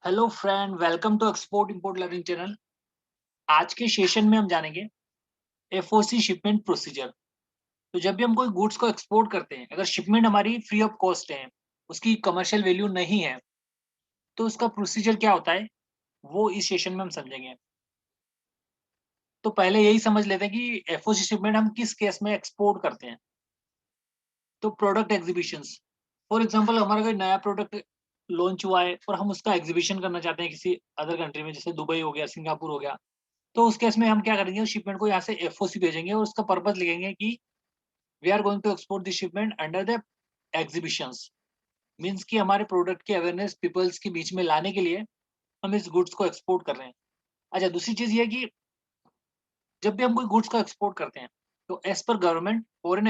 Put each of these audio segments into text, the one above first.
Hello friend, welcome to export import learning channel. आज के session में हम जानेंगे एफओसी शिपमेंट प्रोसीजर। तो जब भी हम कोई गुड्स को एक्सपोर्ट करते हैं, अगर शिपमेंट हमारी फ्री ऑफ कॉस्ट है, उसकी कमर्शियल वैल्यू नहीं है, तो उसका प्रोसीजर क्या होता है वो इस सेशन में हम समझेंगे। तो पहले यही समझ लेते हैं कि एफओसी शिपमेंट हम किस केस में एक्सपोर्ट करते हैं। तो प्रोडक्ट एग्जीबिशंस, फॉर एग्जांपल हमारा कोई नया प्रोडक्ट लॉन्च हुआ है और हम उसका एग्जीबिशन करना चाहते हैं किसी अदर कंट्री में, जैसे दुबई हो गया, सिंगापुर हो गया। तो उस केस में हम क्या करेंगे, उस शिपमेंट को यहाँ से एफओसी भेजेंगे और उसका पर्पस लिखेंगे कि we are going to export this shipment under the exhibitions. Means कि हमारे प्रोडक्ट की अवेयरनेस पीपल्स के बीच में लाने के लिए हम इस गुड्स को एक्सपोर्ट कर रहे हैं। अच्छा, दूसरी चीज ये कि जब भी हम कोई गुड्स को एक्सपोर्ट करते हैं, तो as per government foreign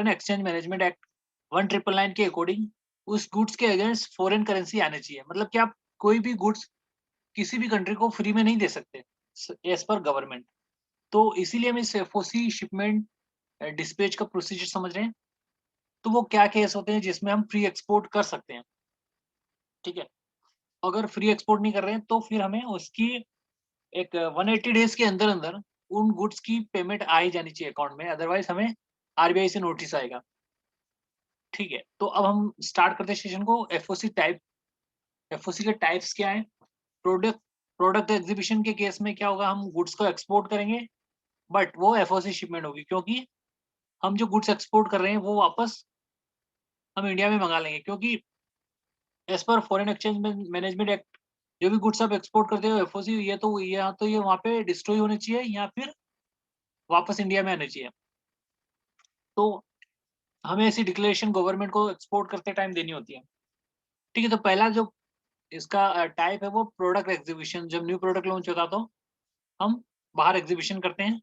exchange management act 1999 के अकॉर्डिंग उस गुड्स के अगेंस्ट फॉरेन करेंसी आने चाहिए। मतलब कि आप कोई भी गुड्स किसी भी कंट्री को फ्री में नहीं दे सकते एज पर गवर्नमेंट। तो इसीलिए हम इस एफओसी शिपमेंट डिस्पैच का प्रोसीजर समझ रहे हैं। तो वो क्या केस होते हैं जिसमें हम फ्री एक्सपोर्ट कर सकते हैं, ठीक है। अगर फ्री एक्सपोर्ट नहीं कर रहे हैं तो फिर हमें उसकी एक 180 डेज के अंदर अंदर उन गुड्स की पेमेंट आ ही जानी चाहिए अकाउंट में, अदरवाइज हमें आरबीआई से नोटिस आएगा। ठीक है, तो अब हम स्टार्ट करते हैं सेशन को। एफओसी के टाइप्स क्या है। प्रोडक्ट प्रोडक्ट एग्जीबिशन के केस में क्या होगा, हम गुड्स को एक्सपोर्ट करेंगे, बट वो एफओसी शिपमेंट होगी, क्योंकि हम जो गुड्स एक्सपोर्ट कर रहे हैं वो वापस हम इंडिया में मंगा लेंगे, क्योंकि एज पर फॉरेन एक्सचेंज मैनेजमेंट एक्ट जो भी गुड्स आप एक्सपोर्ट करते हो एफओसी, ये वहाँ पे डिस्ट्रॉय होने चाहिए या फिर वापस इंडिया में आने चाहिए। तो हमें ऐसी डिक्लेरेशन गवर्नमेंट को एक्सपोर्ट करते टाइम देनी होती है। ठीक है, तो पहला जो इसका टाइप है वो प्रोडक्ट एग्जीबिशन। जब न्यू प्रोडक्ट लॉन्च होता तो हम बाहर एग्जीबिशन करते हैं।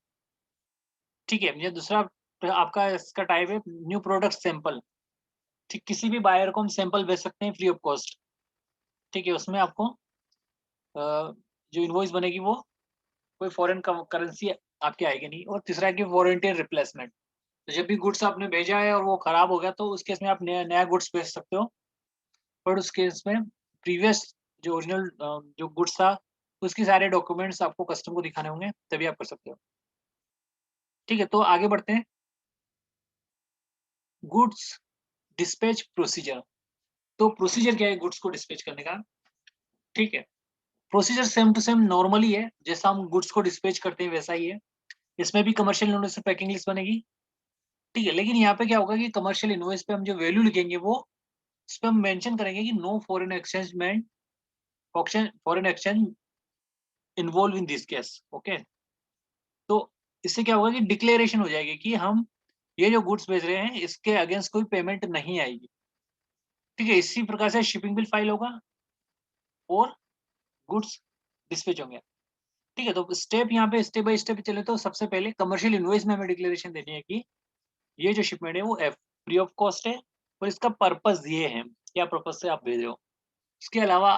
ठीक है, ये दूसरा आपका इसका टाइप है न्यू प्रोडक्ट सैंपल। ठीक, किसी भी बायर को हम सैंपल भेज सकते हैं फ्री ऑफ कॉस्ट। ठीक है, उसमें आपको जो इनवॉइस बनेगी वो कोई फॉरेन करेंसी आपकी आएगी नहीं। और तीसरा है कि वारंटी एंड रिप्लेसमेंट। तो जब भी गुड्स आपने भेजा है और वो खराब हो गया तो उस केस में आप नया नया गुड्स भेज सकते हो। पर उस केस में प्रीवियस जो ओरिजिनल जो गुड्स था उसके सारे डॉक्यूमेंट्स आपको कस्टम को दिखाने होंगे, तभी आप कर सकते हो। ठीक है, तो आगे बढ़ते हैं। Goods dispatch procedure. तो प्रोसीजर क्या है गुड्स को डिस्पैच करने का। ठीक है, procedure same to same normally है, जैसा हम गुड्स को डिस्पैच करते हैं वैसा ही है। इसमें भी कमर्शियल इनवॉइस से पैकिंग लिस्ट बनेगी। ठीक है, लेकिन यहाँ पे क्या होगा कि कमर्शियल इनवॉइस पे हम जो वैल्यू लिखेंगे वो इस पे हम मेंशन करेंगे कि no foreign exchange involve in this case. Okay, तो इससे क्या होगा कि डिक्लेरेशन हो जाएगी कि हम ये जो गुड्स भेज रहे हैं इसके अगेंस्ट कोई पेमेंट नहीं आएगी। ठीक है, इसी प्रकार से शिपिंग बिल फाइल होगा और गुड्स डिस्पैच होंगे। ठीक है, तो स्टेप यहाँ पे स्टेप बाय स्टेप चले तो सबसे पहले कमर्शियल इनवॉइस में हमें डिक्लेरेशन देनी है कि ये जो शिपमेंट है वो फ्री ऑफ कॉस्ट है और इसका पर्पस ये है, क्या पर्पस से आप भेज रहे हो। इसके अलावा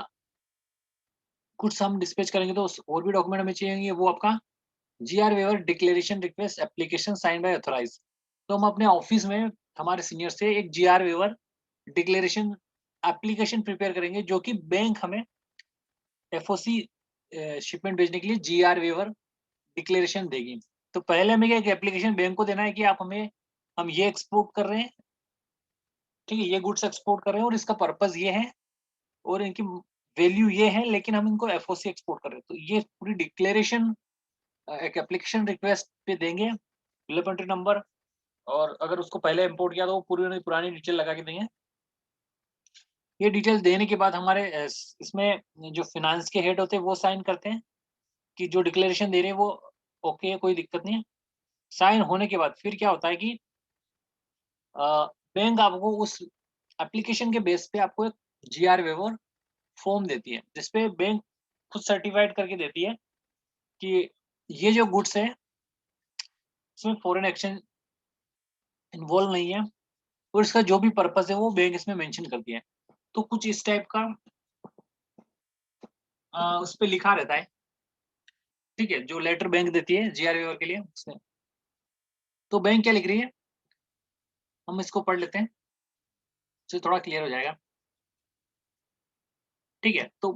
कुछ हम डिस्पैच करेंगे तो और भी डॉक्यूमेंट हमें चाहिए, वो आपका GR waiver declaration request application sign by authorise. तो हम अपने ऑफिस में हमारे सीनियर से एक GR waiver declaration application prepare करेंगे, जो कि बैंक हमें एफओसी शिपमेंट भेजने के लिए जीआर वेवर डिक्लेरेशन देगी। तो पहले हमें क्या एक एप्लीकेशन बैंक को देना है कि आप हमें हम ये एक्सपोर्ट कर रहे हैं। ठीक है, ये गुड्स एक्सपोर्ट कर रहे हैं और इसका पर्पस ये है और इनकी वैल्यू ये है, लेकिन हम इनको एफओसी एक्सपोर्ट कर रहे हैं। तो ये पूरी डिक्लेरेशन एक एप्लीकेशन रिक्वेस्ट पे देंगे, बिल नंबर, और अगर उसको पहले इंपोर्ट किया तो वो पूरी पुरानी डिटेल लगा के देंगे। ये डिटेल देने के बाद हमारे इसमें जो फिनांस के हेड होते हैं वो साइन करते हैं कि जो डिक्लेरेशन दे रहे हैं वो ओके है, कोई दिक्कत नहीं है। साइन होने के बाद फिर क्या होता है कि बैंक आपको उस एप्लीकेशन के बेस पे आपको एक जीआर वेवर फॉर्म देती है, जिसपे बैंक खुद सर्टिफाइड करके देती है कि ये जो गुड्स है इसमें फॉरेन एक्सचेंज इन्वॉल्व नहीं है और इसका जो भी पर्पस है वो बैंक इसमें मेंशन कर दिया है। तो कुछ इस टाइप का उस पे लिखा रहता है। ठीक है, जो लेटर बैंक देती है जीआर वेवर के लिए उसमें। तो बैंक क्या लिख रही है हम इसको पढ़ लेते हैं, तो थोड़ा क्लियर हो जाएगा। ठीक है। तो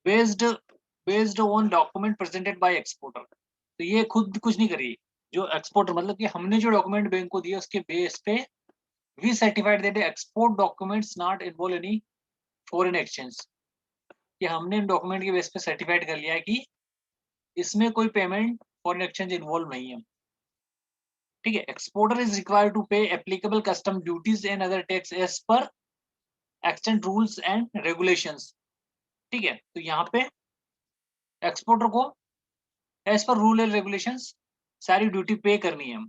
based on document presented by exporter, तो ये खुद कुछ नहीं करिए, जो एक्सपोर्टर मतलब कि हमने जो डॉक्यूमेंट बैंक को दिया उसके बेस पे we certified that export documents not involve any foreign exchange, कि हमने डॉक्यूमेंट के बेस पे सर्टिफाइड कर लिया है कि इसमें कोई पेमेंट फॉरेन एक्सचेंज इन्वॉल्व नहीं है। ठीक है। Exporter is required to pay applicable custom duties and other tax as per exchange rules and regulations. ठीक है। तो यहाँ पे एक्सपोर्टर को as per rule and regulations सारी ड्यूटी पे करनी है।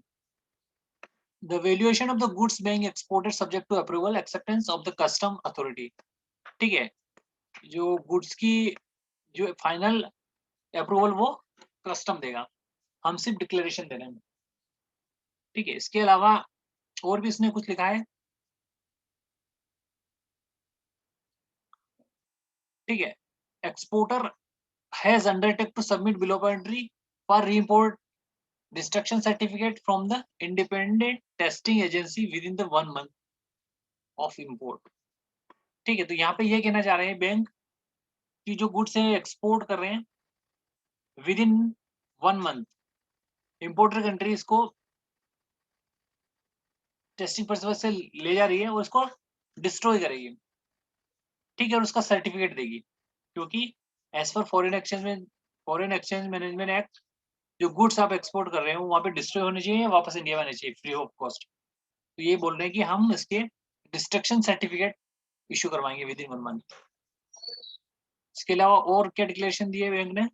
The valuation of the goods being exported subject to approval acceptance of the custom authority। ठीक है। जो गुड्स की जो फाइनल अप्रूवल वो कस्टम देगा, हम सिर्फ डिक्लेरेशन दे रहे हैं। ठीक है। इसके अलावा और भी इसने कुछ लिखा है। ठीक है। Exporter has undertake to submit bill of entry for reimport destruction certificate from the independent testing agency within the 1 month of import। ठीक है। तो यहाँ पे ये कहना चाह रहे हैं बैंक कि जो गुड्स है एक्सपोर्ट कर रहे हैं with in 1 month, importer country इसको टेस्टिंग पर्पस से ले जा रही है और इसको डिस्ट्रॉय करेगी। ठीक है। और उसका सर्टिफिकेट देगी, क्योंकि एज पर फॉरेन एक्सचेंज मैनेजमेंट एक्ट जो गुड्स आप एक्सपोर्ट कर रहे हो वहाँ पे डिस्ट्रॉय होने चाहिए, वापस इंडिया में आने चाहिए फ्री ऑफ कॉस्ट। तो ये बोल रहे हैं कि हम इसके डिस्ट्रक्शन सर्टिफिकेट इशू करवाएंगे विद इन 1 मंथ। इसके अलावा और क्या डिक्लेरेशन दिए बैंक ने?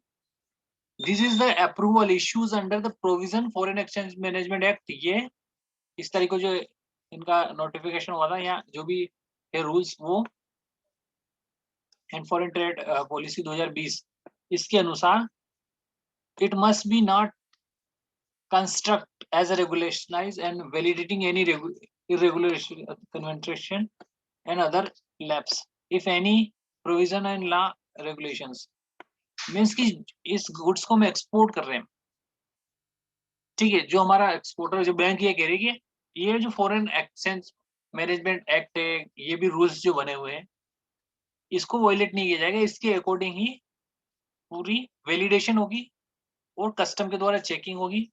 This is the approval issues under the provision foreign exchange management act. ये इस तारीख को जो इनका नोटिफिकेशन हुआ था या जो भी है रूल्स वो एंड फॉरेन ट्रेड पॉलिसी 2020, इसके अनुसार it must be not construct as a regularise and validating any irregular convention and other lapse if any provision and law regulations। Means कि इस गुड्स को हम एक्सपोर्ट कर रहे हैं। ठीक है। जो हमारा एक्सपोर्टर जो बैंक ये कह रही है कि ये जो फॉरेन एक्सचेंज मैनेजमेंट एक्ट है, ये भी रूल्स जो बने हुए हैं इसको वायलेट नहीं किया जाएगा, इसके अकॉर्डिंग ही पूरी वैलिडेशन होगी और कस्टम के द्वारा चेकिंग होगी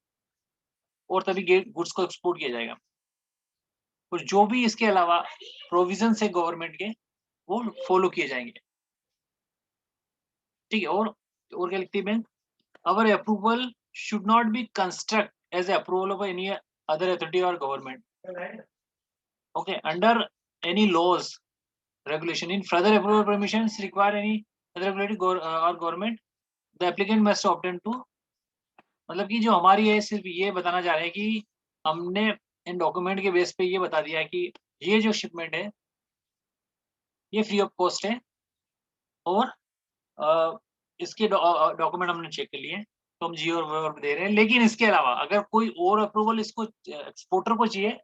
और तभी गुड्स को एक्सपोर्ट किया जाएगा। और जो भी इसके अलावा प्रोविजन है गवर्नमेंट के वो फॉलो किए जाएंगे। ठीक है। और क्या लिखती है bank? Our approval should not be construct as approval of any other authority और government. Okay. Under any laws regulation in further approval permissions require any other regulatory or government the applicant must obtain to। मतलब कि जो हमारी है सिर्फ ये बताना चाह रहे हैं कि हमने इन डॉक्यूमेंट के बेस पे ये बता दिया कि ये जो शिपमेंट है ये फ्री ऑफ कॉस्ट है और इसके डॉक्यूमेंट हमने चेक कर लिए तो हम जी और दे रहे हैं। लेकिन इसके अलावा अगर कोई और अप्रूवल इसको एक्सपोर्टर को चाहिए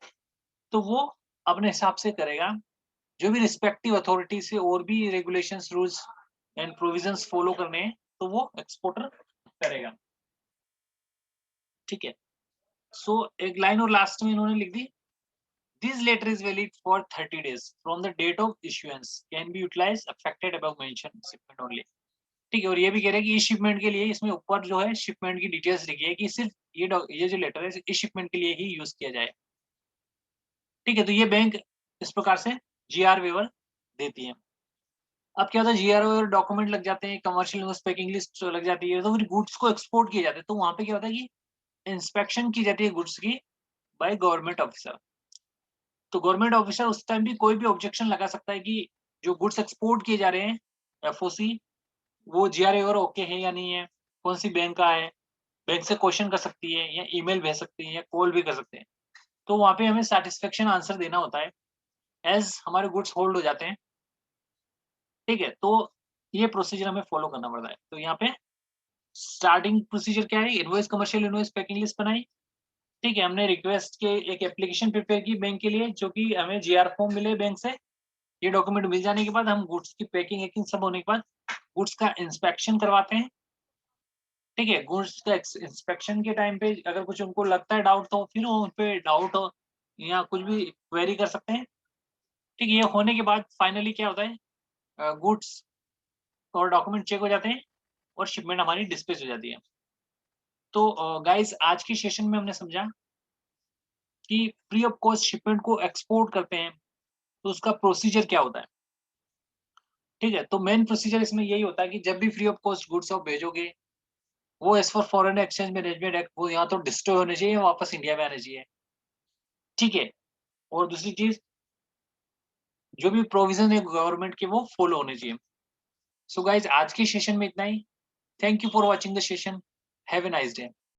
तो वो अपने हिसाब से करेगा, जो भी रिस्पेक्टिव अथॉरिटी से और भी regulations rules and provisions follow करने हैं तो वो एक्सपोर्टर करेगा। ठीक है। सो एक लाइन और लास्ट में इन्होंने लिख दी, this letter is valid for 30 days from the date of issuance can be utilise affected above mention shipment only. ठीक है। और ये भी कह रहे हैं कि इस शिपमेंट के लिए इसमें ऊपर जो है शिपमेंट की डिटेल्स लिखी है कि सिर्फ ये जो लेटर है इस शिपमेंट के लिए ही यूज किया जाए। ठीक है। तो ये बैंक इस प्रकार से जीआर वेवर देती है। अब क्या होता है, जीआर वेवर डॉक्यूमेंट लग जाते हैं, कमर्शियल पैकिंग लिस्ट लग जाती है, तो फिर गुड्स को एक्सपोर्ट किए जाते हैं तो वहां पे क्या होता है कि इंस्पेक्शन की जाती है गुड्स की बाय गवर्नमेंट ऑफिसर। तो गवर्नमेंट ऑफिसर उस टाइम भी कोई भी ऑब्जेक्शन लगा सकता है कि जो गुड्स एक्सपोर्ट किए जा रहे हैं एफओसी वो जीआर वेवर ओके है या नहीं है, कौन सी बैंक का है, बैंक से क्वेश्चन कर सकती है या ईमेल भेज सकती है या कॉल भी कर सकते हैं। तो वहां पे हमें सेटिस्फेक्शन आंसर देना होता है एज हमारे गुड्स होल्ड हो जाते हैं। ठीक है। तो ये प्रोसीजर हमें फॉलो करना पड़ता है। तो यहाँ पे स्टार्टिंग प्रोसीजर क्या है, invoice commercial invoice packing list बनाई। ठीक है। हमने रिक्वेस्ट के एक एप्लीकेशन प्रिपेयर की बैंक के लिए, जो कि हमें जीआर फॉर्म मिले बैंक से। ये डॉक्यूमेंट मिल जाने के बाद हम गुड्स की पैकिंग वैकिंग सब होने के बाद गुड्स का इंस्पेक्शन करवाते हैं। ठीक है। गुड्स का इंस्पेक्शन के टाइम पे अगर कुछ उनको लगता है डाउट तो फिर वो उन पे डाउट हो या कुछ भी क्वेरी कर सकते हैं। ठीक है। ये होने के बाद फाइनली क्या होता है, गुड्स तो और डॉक्यूमेंट चेक हो जाते हैं और शिपमेंट हमारी डिस्पैच हो जाती है। तो गाइस आज की सेशन में हमने समझा कि फ्री ऑफ कॉस्ट शिपमेंट को एक्सपोर्ट करते हैं तो उसका प्रोसीजर क्या होता है। ठीक है, तो मेन प्रोसीजर इसमें यही होता है कि जब भी फ्री ऑफ कॉस्ट गुड्स आप भेजोगे, वो as for foreign exchange management act वो यहाँ तो डिस्ट्रॉय होने चाहिए, वापस इंडिया में आने चाहिए। ठीक है, और दूसरी चीज, जो भी प्रोविजन है गवर्नमेंट के वो फॉलो होने चाहिए। सो गाइज आज के सेशन में इतना ही। Thank you for watching the session. Have a nice day.